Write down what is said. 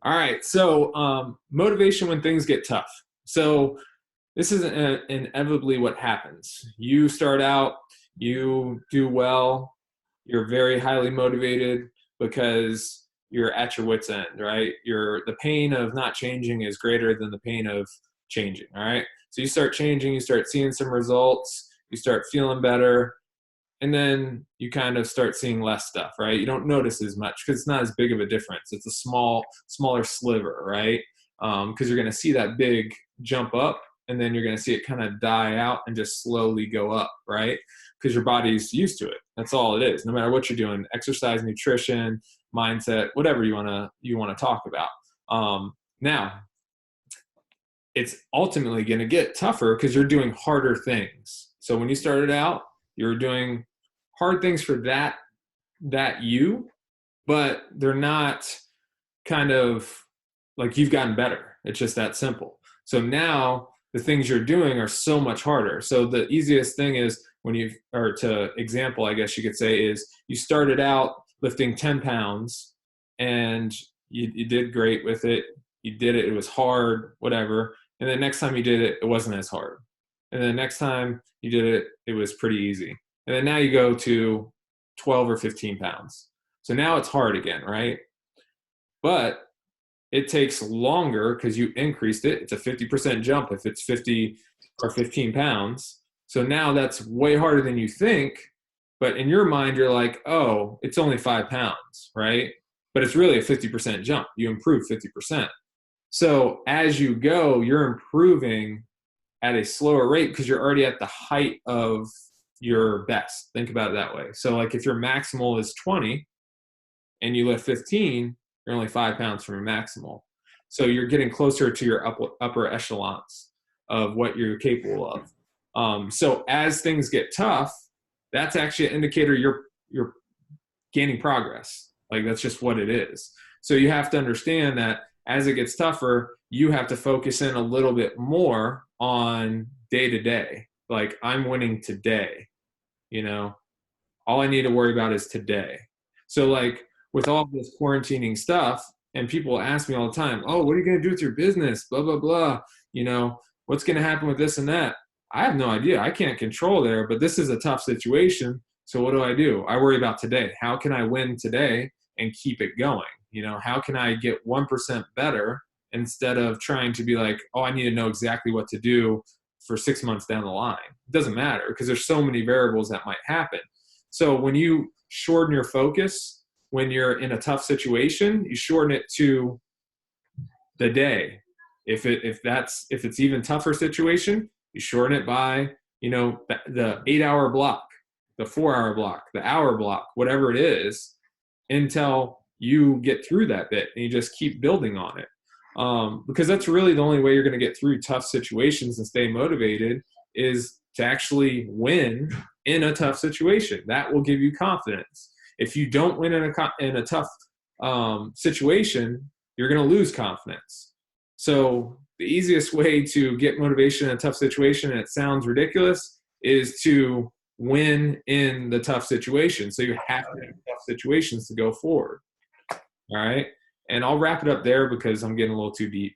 All right. So, motivation when things get tough. So, this is inevitably what happens. You start out, you do well, you're very highly motivated because you're at your wits' end, right? The pain of not changing is greater than the pain of changing, all right? So, you start changing, you start seeing some results, you start feeling better, and then you kind of start seeing less stuff, right? You don't notice as much because it's not as big of a difference. It's a smaller sliver, right? Because you're going to see that big jump up, and then you're going to see it kind of die out and just slowly go up, right? Because your body's used to it. That's all it is. No matter what you're doing, exercise, nutrition, mindset, whatever you want to talk about. Now, it's ultimately going to get tougher because you're doing harder things. So when you started out, you were doing hard things for that you, but they're not kind of like you've gotten better. It's just that simple. So now the things you're doing are so much harder. So the easiest thing is or to example, I guess you could say, is you started out lifting 10 pounds and you did great with it. You did it. It was hard, whatever. And then next time you did it, it wasn't as hard. And then next time you did it, it was pretty easy. And then now you go to 12 or 15 pounds. So now it's hard again, right? But it takes longer because you increased it. It's a 50% jump if it's 50 or 15 pounds. So now that's way harder than you think. But in your mind, you're like, oh, it's only 5 pounds, right? But it's really a 50% jump. You improve 50%. So as you go, you're improving at a slower rate because you're already at the height of your best. Think about it that way. So like if your maximal is 20 and you lift 15, you're only 5 pounds from your maximal. So you're getting closer to your upper echelons of what you're capable of. So as things get tough, that's actually an indicator you're gaining progress. Like that's just what it is. So you have to understand that as it gets tougher, you have to focus in a little bit more on day to day. Like I'm winning today, you know, all I need to worry about is today. So like with all this quarantining stuff, and people ask me all the time, oh, what are you going to do with your business? Blah, blah, blah. You know, what's going to happen with this and that? I have no idea. I can't control there, but this is a tough situation. So what do? I worry about today. How can I win today and keep it going? You know, how can I get 1% better instead of trying to be like, oh, I need to know exactly what to do for 6 months down the line? It doesn't matter because there's so many variables that might happen. So when you shorten your focus, when you're in a tough situation, you shorten it to the day. If it's even tougher situation, you shorten it by, you know, the 8-hour block, the 4-hour block, the hour block, whatever it is, until you get through that bit and you just keep building on it. Because that's really the only way you're going to get through tough situations and stay motivated is to actually win in a tough situation. That will give you confidence. If you don't win in a tough situation, you're going to lose confidence. So the easiest way to get motivation in a tough situation, and it sounds ridiculous, is to win in the tough situation. So you have to have tough situations to go forward. All right. And I'll wrap it up there because I'm getting a little too deep.